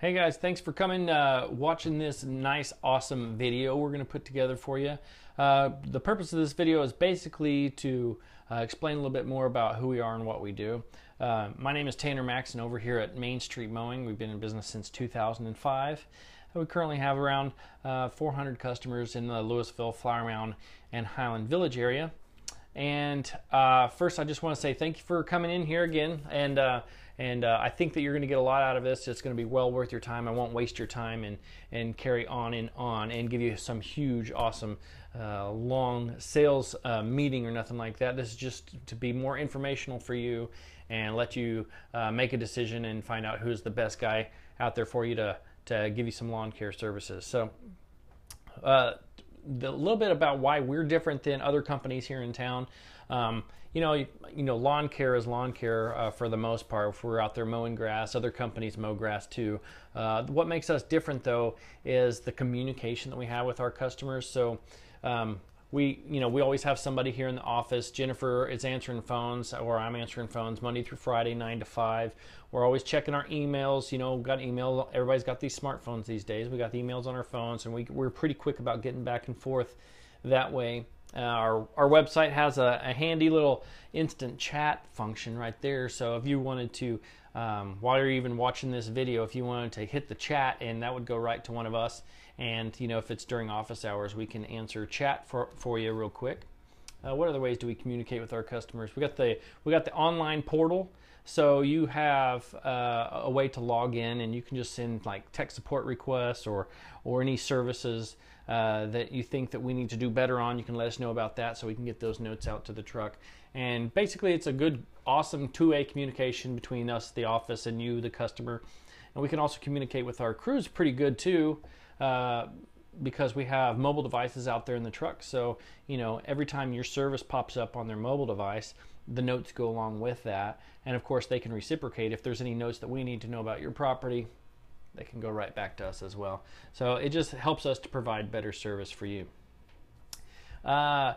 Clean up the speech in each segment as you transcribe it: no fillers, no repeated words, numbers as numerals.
Hey guys, thanks for coming, watching this nice, awesome video we're going to put together for you. The purpose of this video is basically to explain a little bit more about who we are and what we do. My name is Tanner Maxon over here at Main Street Mowing. We've been in business since 2005. We currently have around 400 customers in the Louisville, Flower Mound, and Highland Village area. And first, I just want to say thank you for coming in here again. And I think that you're going to get a lot out of this. It's going to be well worth your time. I won't waste your time and carry on and give you some huge, awesome, long sales meeting or nothing like that. This is just to be more informational for you and let you make a decision and find out who's the best guy out there for you to give you some lawn care services. So a little bit about why we're different than other companies here in town. You know, lawn care is lawn care for the most part. If we're out there mowing grass, other companies mow grass too. What makes us different though is the communication that we have with our customers. So we always have somebody here in the office. Jennifer is answering phones, or I'm answering phones Monday through Friday, 9 to 5. We're always checking our emails. You know, got email. Everybody's got these smartphones these days. We got the emails on our phones, and we're pretty quick about getting back and forth that way. Our website has a handy little instant chat function right there. So if you wanted to, while you're even watching this video, if you wanted to hit the chat, and that would go right to one of us. And you know, if it's during office hours, we can answer chat for you real quick. What other ways do we communicate with our customers? We got the online portal. So you have a way to log in, and you can just send like tech support requests or any services that you think that we need to do better on. You can let us know about that so we can get those notes out to the truck. And basically it's a good, awesome two-way communication between us, the office, and you, the customer. And we can also communicate with our crews pretty good too, because we have mobile devices out there in the truck. So, you know, every time your service pops up on their mobile device, the notes go along with that. And of course they can reciprocate. If there's any notes that we need to know about your property, they can go right back to us as well. So it just helps us to provide better service for you. A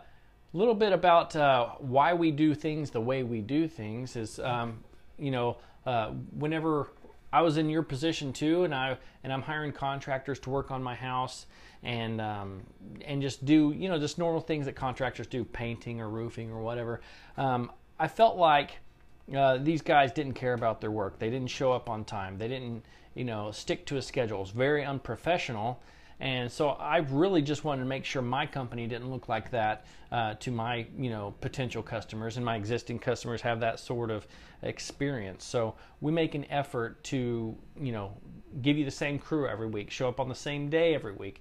little bit about why we do things the way we do things is, whenever I was in your position too, and I'm hiring contractors to work on my house and just do, you know, just normal things that contractors do, painting or roofing or whatever. I felt like these guys didn't care about their work. They didn't show up on time. They didn't, you know, stick to a schedule. It's very unprofessional. And so I really just wanted to make sure my company didn't look like that to my, you know, potential customers, and my existing customers have that sort of experience. So we make an effort to, you know, give you the same crew every week, show up on the same day every week,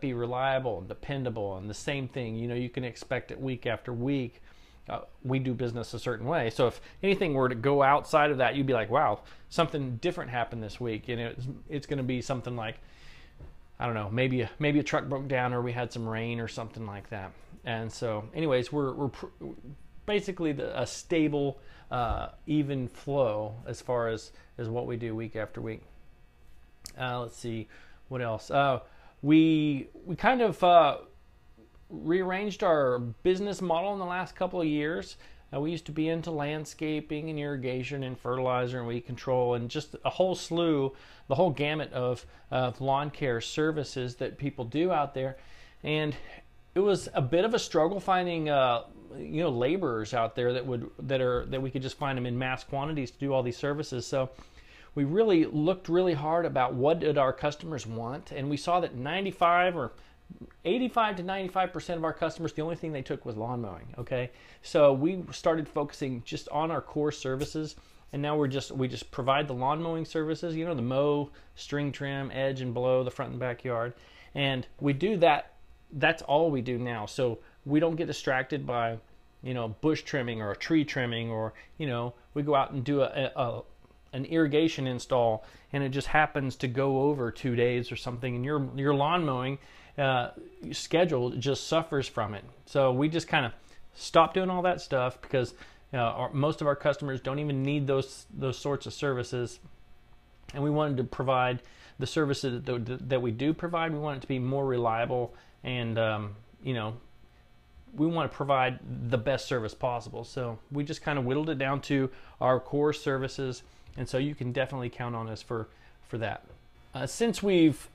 be reliable and dependable, and the same thing, you know, you can expect it week after week. We do business a certain way. So if anything were to go outside of that, you'd be like, wow, something different happened this week. And it's going to be something like, I don't know, maybe a truck broke down, or we had some rain or something like that. And so anyways, we're basically a stable, even flow as far as what we do week after week. Let's see, what else? We kind of rearranged our business model in the last couple of years. We used to be into landscaping and irrigation and fertilizer and weed control and just a whole slew, the whole gamut of lawn care services that people do out there. And it was a bit of a struggle finding laborers out there that we could just find them in mass quantities to do all these services. So we really looked really hard about what did our customers want, and we saw that 85 to 95% of our customers, the only thing they took was lawn mowing. Okay, so we started focusing just on our core services, and now we just provide the lawn mowing services. You know, the mow, string trim, edge and blow, the front and backyard, and we do that. That's all we do now. So we don't get distracted by, you know, bush trimming or a tree trimming, or, you know, we go out and do an irrigation install, and it just happens to go over 2 days or something, and your lawn mowing schedule just suffers from it. So we just kind of stopped doing all that stuff because most of our customers don't even need those sorts of services, and we wanted to provide the services that we do provide. We want it to be more reliable, and you know, we want to provide the best service possible. So we just kind of whittled it down to our core services, and so you can definitely count on us for that. Since we've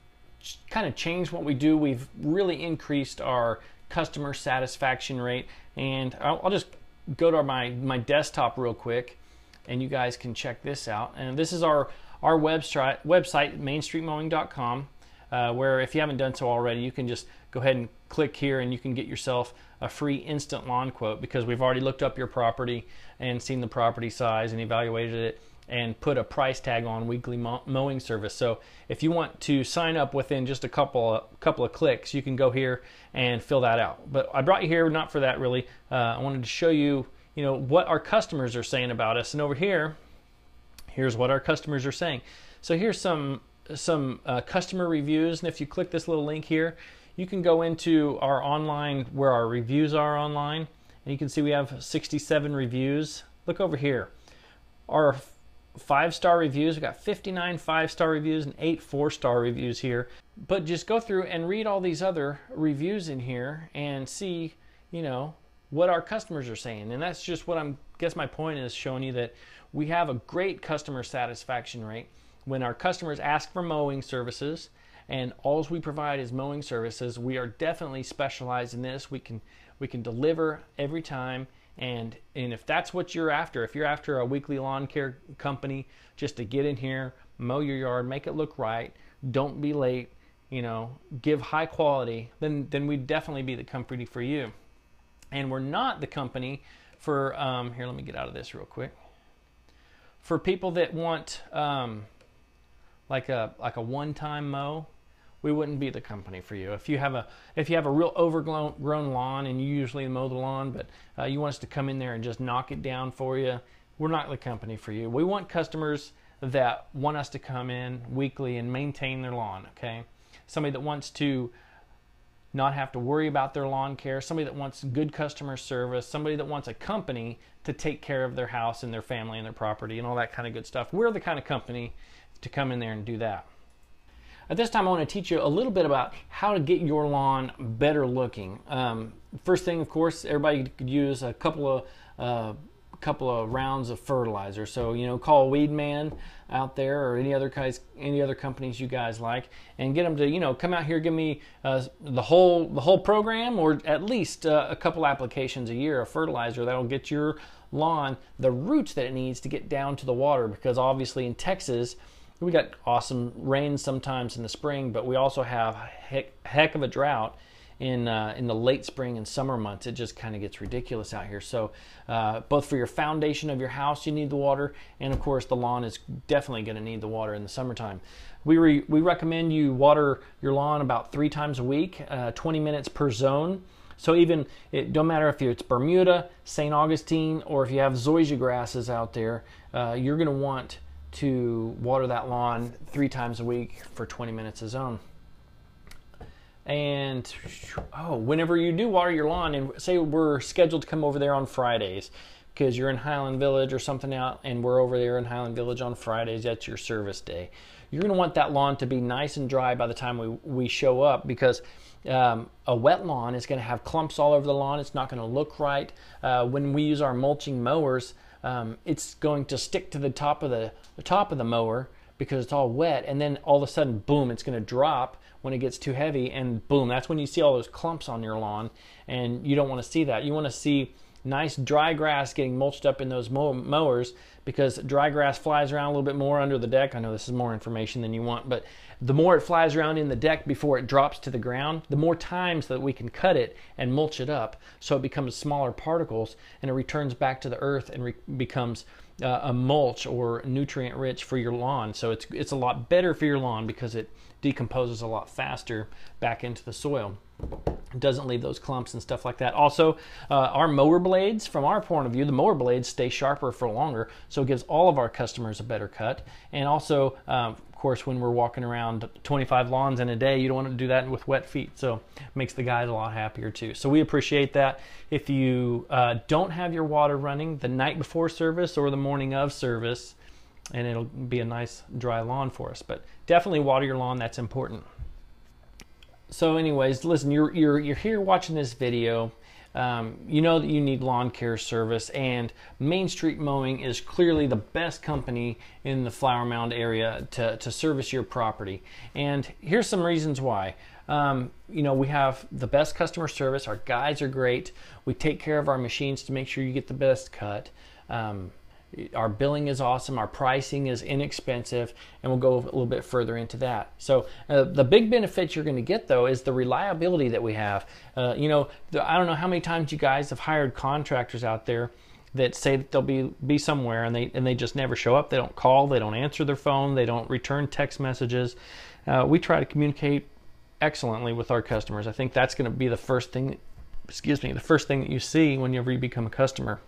kind of changed what we do, we've really increased our customer satisfaction rate. And I'll just go to my desktop real quick, and you guys can check this out. And this is our website, mainstreetmowing.com, where if you haven't done so already, you can just go ahead and click here and you can get yourself a free instant lawn quote, because we've already looked up your property and seen the property size and evaluated it and put a price tag on weekly mowing service. So if you want to sign up within just a couple of clicks, you can go here and fill that out. But I brought you here not for that really. I wanted to show you, what our customers are saying about us. And over here, here's what our customers are saying. So here's some customer reviews, and if you click this little link here, you can go into our online, where our reviews are online, and you can see we have 67 reviews. Look over here. Our 5-star reviews, we got 59 5-star reviews and 8 4-star reviews here. But just go through and read all these other reviews in here and see, what our customers are saying. And that's just what guess my point is, showing you that we have a great customer satisfaction rate. When our customers ask for mowing services and all we provide is mowing services, we are definitely specialized in this. We can deliver every time. And if that's what you're after, if you're after a weekly lawn care company just to get in here, mow your yard, make it look right, don't be late, give high quality, then we'd definitely be the company for you. And we're not the company for, here, let me get out of this real quick. For people that want like a one-time mow, we wouldn't be the company for you. If you have a real overgrown lawn and you usually mow the lawn, but you want us to come in there and just knock it down for you, we're not the company for you. We want customers that want us to come in weekly and maintain their lawn, okay? Somebody that wants to not have to worry about their lawn care, somebody that wants good customer service, somebody that wants a company to take care of their house and their family and their property and all that kind of good stuff. We're the kind of company to come in there and do that. At this time, I want to teach you a little bit about how to get your lawn better looking. First thing, of course, everybody could use a couple of rounds of fertilizer. So, call a weed man out there, or any other companies you guys like, and get them to, come out here, give me the whole program, or at least a couple applications a year of fertilizer that'll get your lawn the roots that it needs to get down to the water. Because obviously in Texas, we got awesome rain sometimes in the spring, but we also have heck of a drought in the late spring and summer months. It just kind of gets ridiculous out here. So both for your foundation of your house, you need the water, and of course the lawn is definitely going to need the water in the summertime. We recommend you water your lawn about 3 times a week, 20 minutes per zone. So it don't matter if it's Bermuda, St. Augustine, or if you have zoysia grasses out there, you're going to want to water that lawn 3 times a week for 20 minutes a zone. And whenever you do water your lawn, and say we're scheduled to come over there on Fridays because you're in Highland Village or something out, and we're over there in Highland Village on Fridays, that's your service day. You're going to want that lawn to be nice and dry by the time we show up, because a wet lawn is going to have clumps all over the lawn. It's not going to look right. When we use our mulching mowers, it's going to stick to the top of the mower because it's all wet, and then all of a sudden, boom, it's going to drop when it gets too heavy, and boom, that's when you see all those clumps on your lawn, and you don't want to see that. You want to see nice dry grass getting mulched up in those mowers, because dry grass flies around a little bit more under the deck. I know this is more information than you want, but the more it flies around in the deck before it drops to the ground, the more times that we can cut it and mulch it up so it becomes smaller particles and it returns back to the earth and becomes a mulch or nutrient rich for your lawn. So it's a lot better for your lawn because it decomposes a lot faster back into the soil. It doesn't leave those clumps and stuff like that. Also, our mower blades, from our point of view, the mower blades stay sharper for longer, so it gives all of our customers a better cut. And also, of course, when we're walking around 25 lawns in a day, you don't want to do that with wet feet, so it makes the guys a lot happier too. So we appreciate that. If you don't have your water running the night before service or the morning of service, and it'll be a nice dry lawn for us. But definitely water your lawn, that's important. So anyways, listen, you're here watching this video. you know that you need lawn care service, and Main Street Mowing is clearly the best company in the Flower Mound area to service your property. And here's some reasons why. You know, we have the best customer service. Our guys are great. We take care of our machines to make sure you get the best cut. Our billing is awesome. Our pricing is inexpensive, and we'll go a little bit further into that. So the big benefit you're going to get, though, is the reliability that we have. You know, I don't know how many times you guys have hired contractors out there that say that they'll be somewhere, and they just never show up. They don't call. They don't answer their phone. They don't return text messages. We try to communicate excellently with our customers. I think that's going to be the first thing. Excuse me, the first thing that you see whenever you become a customer.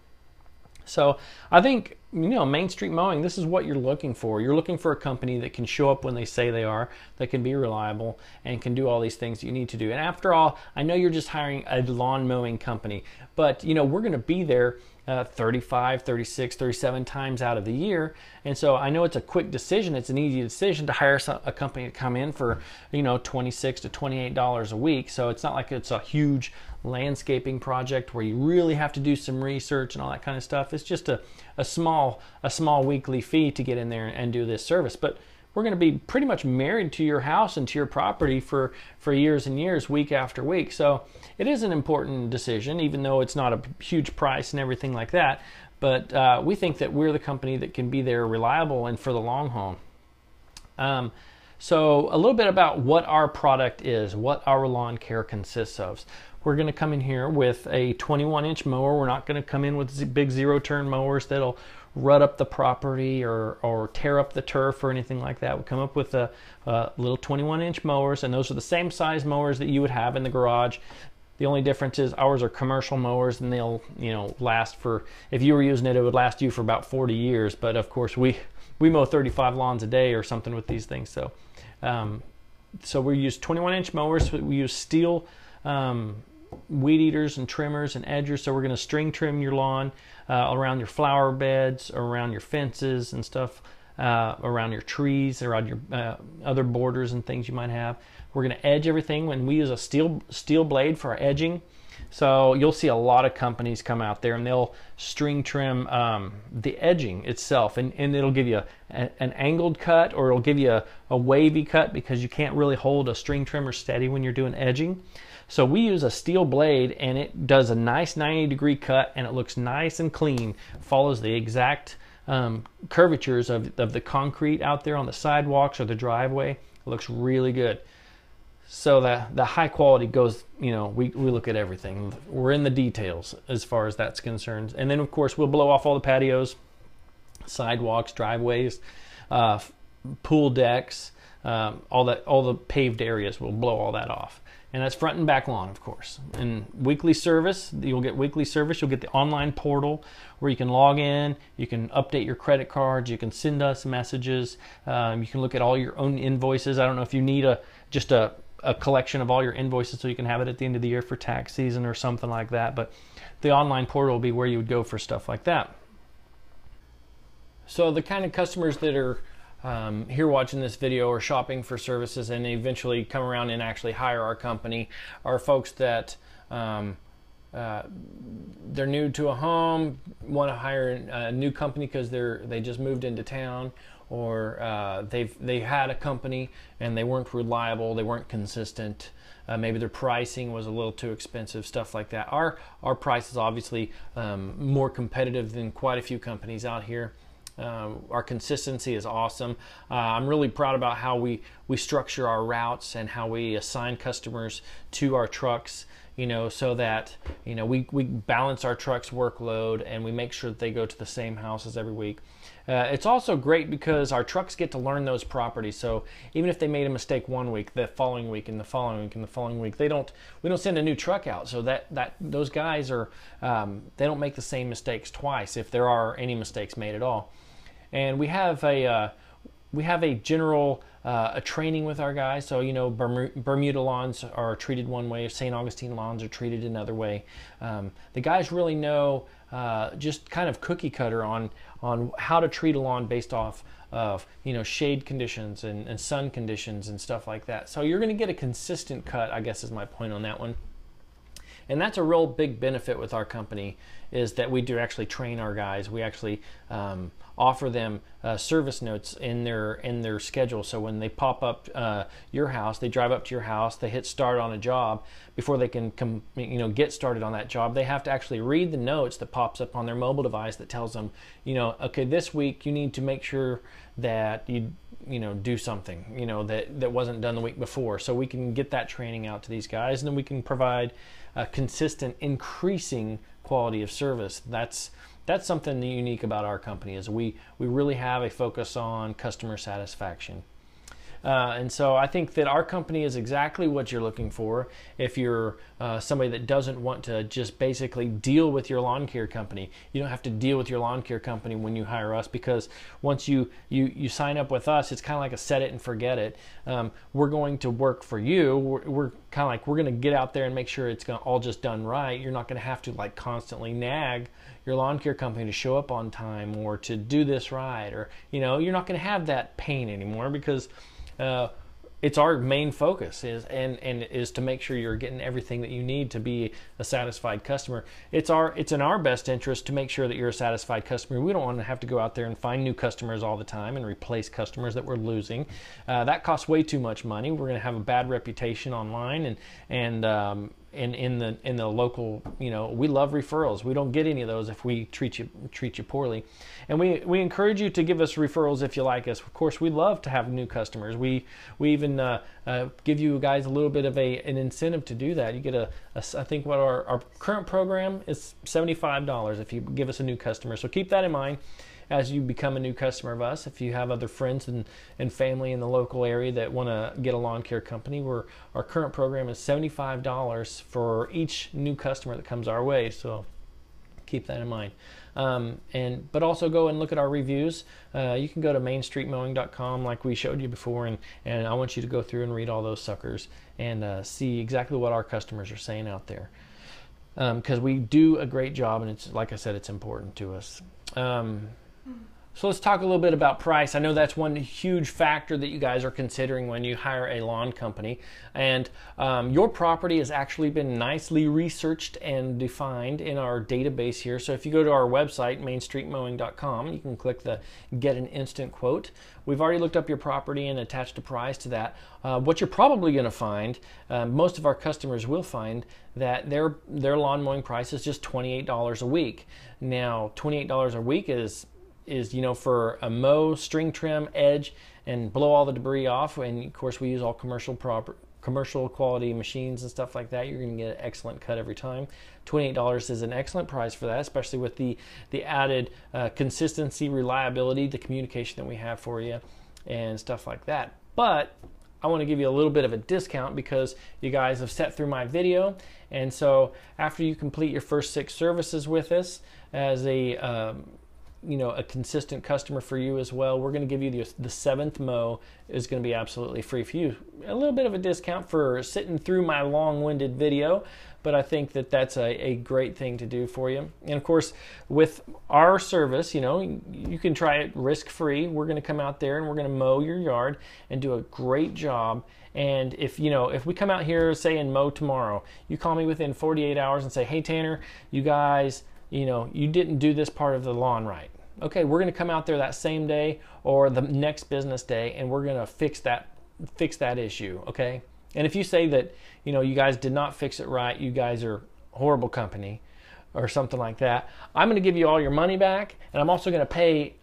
So I think, you know, Main Street Mowing, this is what you're looking for. You're looking for a company that can show up when they say they are, that can be reliable, and can do all these things that you need to do. And after all, I know you're just hiring a lawn mowing company, but, you know, we're going to be there 35, 36, 37 times out of the year. And so I know it's a quick decision. It's an easy decision to hire a company to come in for, you know, $26 to $28 a week. So it's not like it's a huge landscaping project where you really have to do some research and all that kind of stuff. It's just a small weekly fee to get in there and do this service. But we're going to be pretty much married to your house and to your property for years and years, week after week. So it is an important decision, even though it's not a huge price and everything like that. But we think that we're the company that can be there reliable and for the long haul. So a little bit about what our product is, what our lawn care consists of. We're going to come in here with a 21-inch mower. We're not going to come in with big zero-turn mowers that'll rut up the property or tear up the turf or anything like that. We come up with a little 21-inch mowers, and those are the same size mowers that you would have in the garage. The only difference is ours are commercial mowers, and they'll, you know, last for, if you were using it, it would last you for about 40 years. But of course, we mow 35 lawns a day or something with these things. So, so we use 21-inch mowers. We use steel weed eaters and trimmers and edgers. So we're going to string trim your lawn around your flower beds, around your fences and stuff, around your trees, around your other borders and things you might have. We're going to edge everything, and we use a steel blade for our edging. So you'll see a lot of companies come out there and they'll string trim the edging itself, and it'll give you an angled cut, or it'll give you a wavy cut because you can't really hold a string trimmer steady when you're doing edging. So we use a steel blade, and it does a nice 90-degree cut, and it looks nice and clean, follows the exact curvatures of the concrete out there on the sidewalks or the driveway. It looks really good. So the high quality goes, you know, we look at everything. We're in the details as far as that's concerned. And then, of course, we'll blow off all the patios, sidewalks, driveways, pool decks, all the paved areas. We'll blow all that off. And that's front and back lawn, of course. And weekly service, you'll get weekly service. You'll get the online portal where you can log in, you can update your credit cards, you can send us messages, you can look at all your own invoices. I don't know if you need just a collection of all your invoices so you can have it at the end of the year for tax season or something like that. But the online portal will be where you would go for stuff like that. So the kind of customers that are here watching this video or shopping for services and eventually come around and actually hire our company are folks that they're new to a home, want to hire a new company because they just moved into town, or they had a company and they weren't reliable, they weren't consistent. Maybe their pricing was a little too expensive, stuff like that. Our price is obviously more competitive than quite a few companies out here. Our consistency is awesome. I'm really proud about how we structure our routes and how we assign customers to our trucks, you know, so that, you know, we balance our truck's workload and we make sure that they go to the same houses every week. It's also great because our trucks get to learn those properties. So even if they made a mistake one week, the following week and the following week and the following week, we don't send a new truck out. So that those guys are they don't make the same mistakes twice, if there are any mistakes made at all. And we have a general training with our guys. So, you know, Bermuda lawns are treated one way, St. Augustine lawns are treated another way. The guys really know just kind of cookie cutter on how to treat a lawn based off of, you know, shade conditions and sun conditions and stuff like that. So you're going to get a consistent cut, I guess is my point on that one. And that's a real big benefit with our company, is that we do actually train our guys. We actually offer them service notes in their schedule. So when they pop up your house, they drive up to your house, they hit start on a job, before they can get started on that job, they have to actually read the notes that pops up on their mobile device that tells them, okay, this week you need to make sure that you do something that wasn't done the week before. So we can get that training out to these guys, and then we can provide a consistent, increasing quality of service. That's something unique about our company, is we really have a focus on customer satisfaction. And so I think that our company is exactly what you're looking for if you're somebody that doesn't want to just basically deal with your lawn care company. You don't have to deal with your lawn care company when you hire us, because once you sign up with us, it's kind of like a set it and forget it. We're going to work for you. We're kind of like, we're going to get out there and make sure it's all just done right. You're not going to have to like constantly nag your lawn care company to show up on time or to do this right, or you're not going to have that pain anymore, because it's our main focus is to make sure you're getting everything that you need to be a satisfied customer. It's in our best interest to make sure that you're a satisfied customer. We don't want to have to go out there and find new customers all the time and replace customers that we're losing. That costs way too much money. We're going to have a bad reputation online, and in the local, we love referrals. We don't get any of those if we treat you poorly. And we encourage you to give us referrals if you like us. Of course, we love to have new customers. We even give you guys a little bit of an incentive to do that. You get I think what our current program is $75 if you give us a new customer. So keep that in mind as you become a new customer of us. If you have other friends and family in the local area that want to get a lawn care company, our current program is $75 for each new customer that comes our way. So keep that in mind. But also go and look at our reviews. You can go to mainstreetmowing.com like we showed you before, and I want you to go through and read all those suckers and see exactly what our customers are saying out there. Because we do a great job, and it's, like I said, it's important to us. So let's talk a little bit about price. I know that's one huge factor that you guys are considering when you hire a lawn company. And your property has actually been nicely researched and defined in our database here. So if you go to our website, mainstreetmowing.com, you can click the Get an Instant Quote. We've already looked up your property and attached a price to that. What you're probably going to find, most of our customers will find, that their lawn mowing price is just $28 a week. Now, $28 a week is for a mow, string trim, edge, and blow all the debris off. And of course, we use all commercial quality machines and stuff like that. You're going to get an excellent cut every time. $28 is an excellent price for that, especially with the added consistency, reliability, the communication that we have for you, and stuff like that. But I want to give you a little bit of a discount because you guys have sat through my video. And so after you complete your first 6 services with us as a consistent customer for you as well, we're going to give you the 7th mow is going to be absolutely free for you. A little bit of a discount for sitting through my long-winded video, but I think that that's a great thing to do for you. And of course, with our service, you can try it risk-free. We're going to come out there and we're going to mow your yard and do a great job. And if we come out here, say, and mow tomorrow, you call me within 48 hours and say, hey, Tanner, you guys, you didn't do this part of the lawn right. Okay, we're going to come out there that same day or the next business day, and we're going to fix that issue, okay? And if you say that, you guys did not fix it right, you guys are a horrible company or something like that, I'm going to give you all your money back, and I'm also going to pay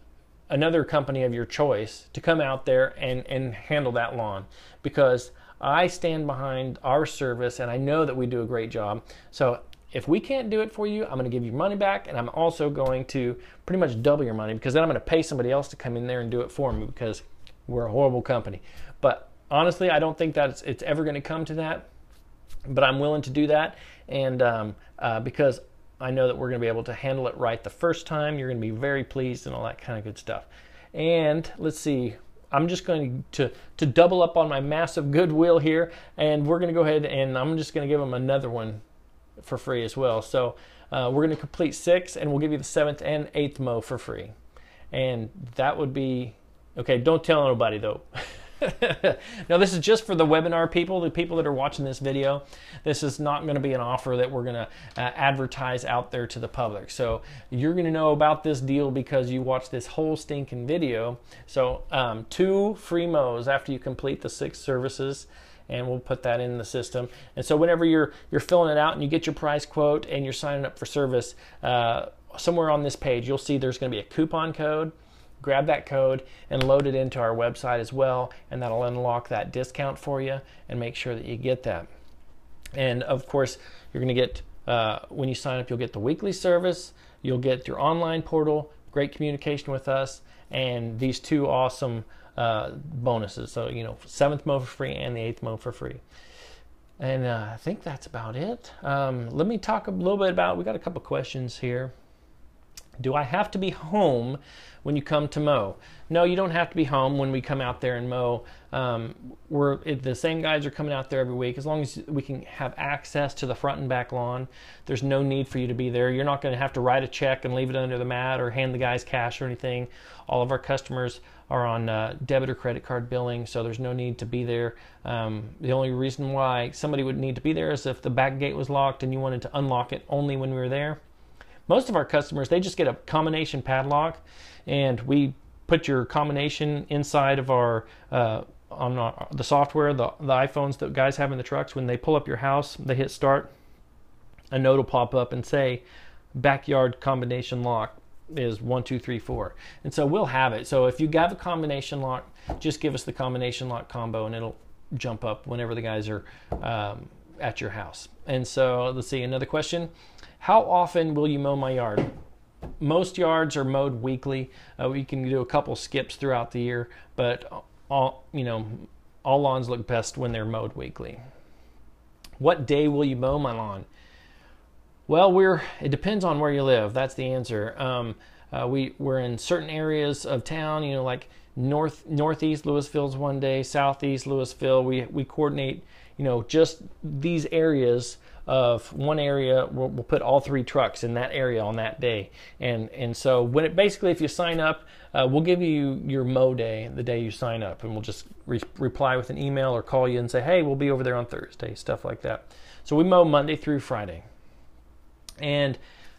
another company of your choice to come out there and handle that lawn, because I stand behind our service and I know that we do a great job. So if we can't do it for you, I'm going to give you money back, and I'm also going to pretty much double your money, because then I'm going to pay somebody else to come in there and do it for me, because we're a horrible company. But honestly, I don't think that it's ever going to come to that, but I'm willing to do that, and because I know that we're going to be able to handle it right the first time. You're going to be very pleased and all that kind of good stuff. And let's see, I'm just going to double up on my massive goodwill here, and we're going to go ahead and I'm just going to give them another one for free as well. So we're going to complete 6, and we'll give you the 7th and 8th mow for free. And that would be, okay, don't tell nobody though. Now, this is just for the webinar people, the people that are watching this video. This is not going to be an offer that we're going to advertise out there to the public. So you're going to know about this deal because you watched this whole stinking video. So 2 free mows after you complete the 6 services, and we'll put that in the system. And so whenever you're filling it out and you get your price quote and you're signing up for service, somewhere on this page you'll see there's going to be a coupon code. Grab that code and load it into our website as well, and that'll unlock that discount for you and make sure that you get that. And of course, you're going to get, when you sign up, you'll get the weekly service, you'll get your online portal, great communication with us, and these 2 awesome bonuses. So, 7th mow for free and the 8th mow for free. And I think that's about it. Let me talk a little bit about, we got a couple questions here. Do I have to be home when you come to mow? No, you don't have to be home when we come out there and mow. The same guys are coming out there every week. As long as we can have access to the front and back lawn, there's no need for you to be there. You're not going to have to write a check and leave it under the mat or hand the guys cash or anything. All of our customers are on debit or credit card billing, so there's no need to be there. The only reason why somebody would need to be there is if the back gate was locked and you wanted to unlock it only when we were there. Most of our customers, they just get a combination padlock, and we put your combination inside of our the software, the iPhones that guys have in the trucks. When they pull up your house, they hit start, a note will pop up and say backyard combination lock is 1, 2, 3, 4. And so we'll have it. So if you have a combination lock, just give us the combination lock combo and it'll jump up whenever the guys are at your house. And so let's see, another question. How often will you mow my yard? Most yards are mowed weekly. We can do a couple skips throughout the year, but all lawns look best when they're mowed weekly. What day will you mow my lawn? Well, it depends on where you live. That's the answer. We're in certain areas of town, like northeast Louisville's one day, southeast Louisville. We coordinate, just these areas of one area. We'll put all 3 trucks in that area on that day. And so basically if you sign up, we'll give you your mow day the day you sign up, and we'll just reply with an email or call you and say, hey, we'll be over there on Thursday, stuff like that. So we mow Monday through Friday. And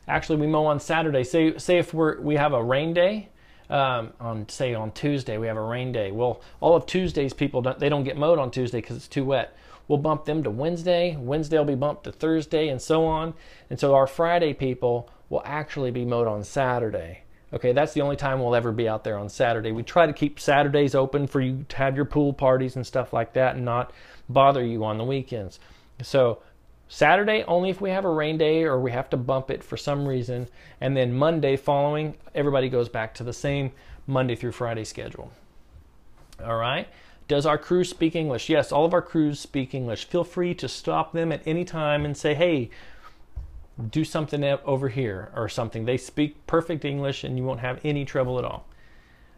actually we mow on Saturday. Say if we have a rain day, on Tuesday we have a rain day. Well, all of Tuesday's people don't get mowed on Tuesday because it's too wet. We'll bump them to Wednesday. Wednesday will be bumped to Thursday, and so on. And so our Friday people will actually be mowed on Saturday. Okay, that's the only time we'll ever be out there on Saturday. We try to keep Saturdays open for you to have your pool parties and stuff like that and not bother you on the weekends. So Saturday only if we have a rain day or we have to bump it for some reason. And then Monday following, everybody goes back to the same Monday through Friday schedule. All right. Does our crew speak English? Yes, all of our crews speak English. Feel free to stop them at any time and say, hey, do something over here or something. They speak perfect English and you won't have any trouble at all.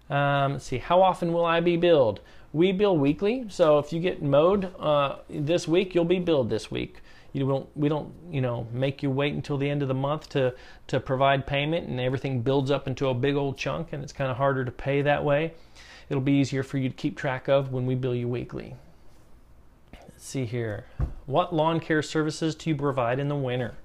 Let's see, how often will I be billed? We bill weekly, so if you get mowed this week, you'll be billed this week. We don't make you wait until the end of the month to provide payment, and everything builds up into a big old chunk, and it's kind of harder to pay that way. It'll be easier for you to keep track of when we bill you weekly. Let's see here. What lawn care services do you provide in the winter?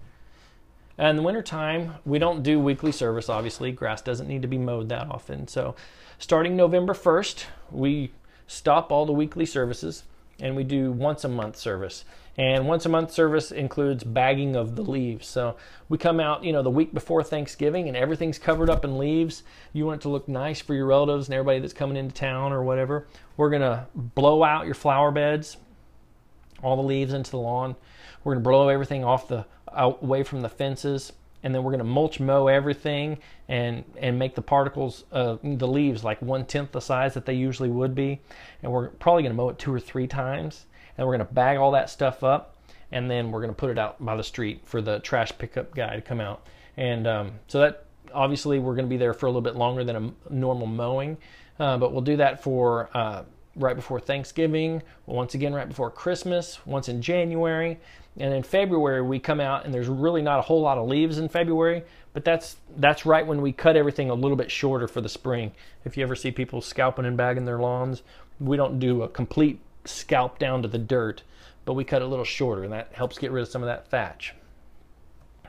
In the wintertime, we don't do weekly service, obviously. Grass doesn't need to be mowed that often. So starting November 1st, we stop all the weekly services and we do once a month service. And once a month service includes bagging of the leaves. So we come out, the week before Thanksgiving and everything's covered up in leaves. You want it to look nice for your relatives and everybody that's coming into town or whatever. We're gonna blow out your flower beds, all the leaves into the lawn. We're gonna blow everything away from the fences, and then we're gonna mulch mow everything and make the particles, the leaves, like 1/10 the size that they usually would be. And we're probably gonna mow it 2 or 3 times. And we're going to bag all that stuff up, and then we're going to put it out by the street for the trash pickup guy to come out. And so that, obviously, we're going to be there for a little bit longer than a normal mowing, but we'll do that for right before Thanksgiving, once again right before Christmas, once in January, and in February we come out, and there's really not a whole lot of leaves in February, but that's right when we cut everything a little bit shorter for the spring. If you ever see people scalping and bagging their lawns, We don't do a complete scalp down to the dirt, but we cut it a little shorter, and that helps get rid of some of that thatch.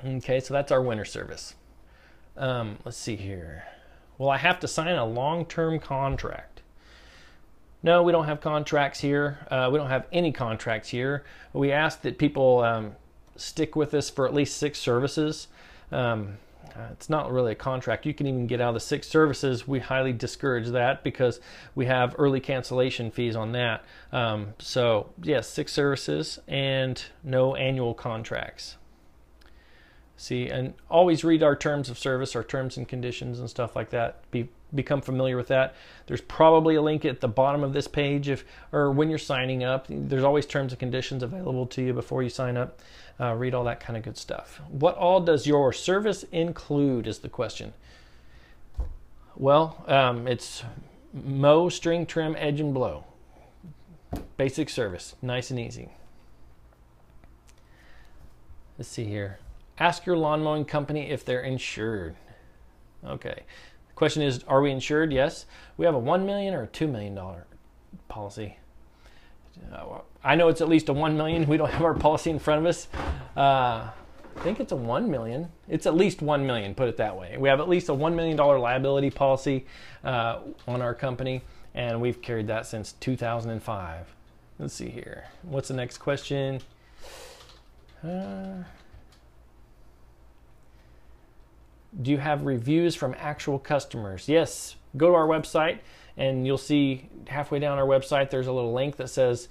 Okay, so that's our winter service. Let's see here. Well, I have to sign a long-term contract. No, we don't have contracts here. We don't have any contracts here. We ask that people stick with us for at least 6 services. It's not really a contract. You can even get out of the 6 services. We highly discourage that because we have early cancellation fees on that. So yes, 6 services and no annual contracts. See, and always read our terms of service, our terms and conditions and stuff like that. Become familiar with that. There's probably a link at the bottom of this page or when you're signing up. There's always terms and conditions available to you before you sign up. Read all that kind of good stuff. What all does your service include is the question. Well, it's mow, string, trim, edge, and blow. Basic service, nice and easy. Let's see here. Ask your lawn mowing company if they're insured. Okay. The question is, are we insured? Yes. We have a $1 million or a $2 million policy. I know it's at least a $1 million. We don't have our policy in front of us. I think it's a $1 million. It's at least $1 million, put it that way. We have at least a $1 million liability policy on our company, and we've carried that since 2005. Let's see here. What's the next question? Do you have reviews from actual customers? Yes. Go to our website and you'll see halfway down our website there's a little link that says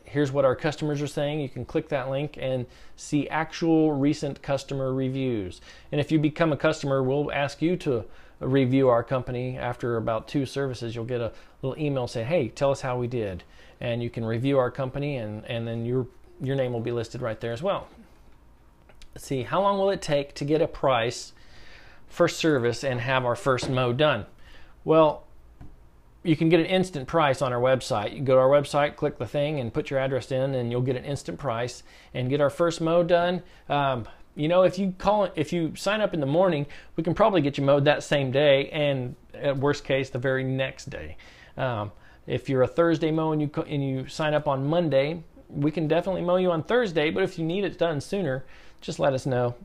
here's what our customers are saying. You can click that link and see actual recent customer reviews. And if you become a customer, we'll ask you to review our company. After about 2 services, you'll get a little email saying, hey, tell us how we did. And you can review our company, and then your name will be listed right there as well. Let's see, how long will it take to get a price for service and have our first mow done? Well, you can get an instant price on our website. You go to our website, click the thing, and put your address in, and you'll get an instant price and get our first mow done. You know, if you sign up in the morning, we can probably get you mowed that same day, and at worst case, the very next day. If you're a Thursday mow and you sign up on Monday, we can definitely mow you on Thursday. But if you need it done sooner, just let us know.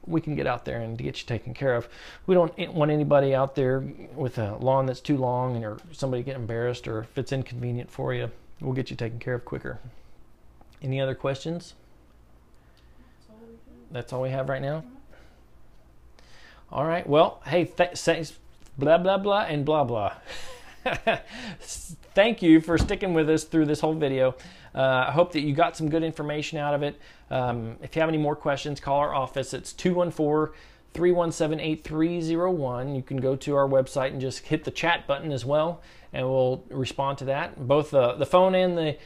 We can get out there and get you taken care of. We don't want anybody out there with a lawn that's too long or somebody get embarrassed, or if it's inconvenient for you, we'll get you taken care of quicker. Any other questions? That's all we have right now? All right. Well, hey, blah, blah, blah, and blah, blah. Thank you for sticking with us through this whole video. I hope that you got some good information out of it. If you have any more questions, call our office. It's 214-317-8301. You can go to our website and just hit the chat button as well, and we'll respond to that. Both the phone and the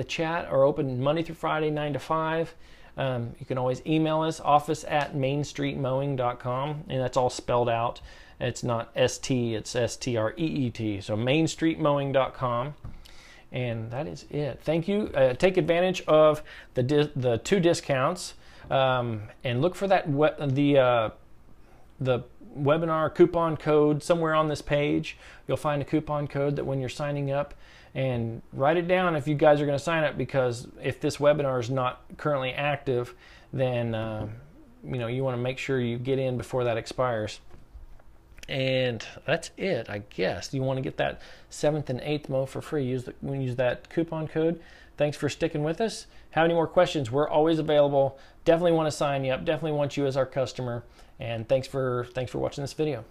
chat are open Monday through Friday, 9 to 5. You can always email us, office@mainstreetmowing.com, and that's all spelled out. It's not ST, it's STREET. So mainstreetmowing.com. And that is it. Thank you. Take advantage of the 2 discounts, and look for that the webinar coupon code somewhere on this page. You'll find a coupon code that when you're signing up, and write it down if you guys are going to sign up, because if this webinar is not currently active, then you know, you want to make sure you get in before that expires. And that's it, I guess. You want to get that 7th and 8th mow for free, use that coupon code. Thanks for sticking with us. Have any more questions? We're always available. Definitely want to sign you up. Definitely want you as our customer. And thanks for watching this video.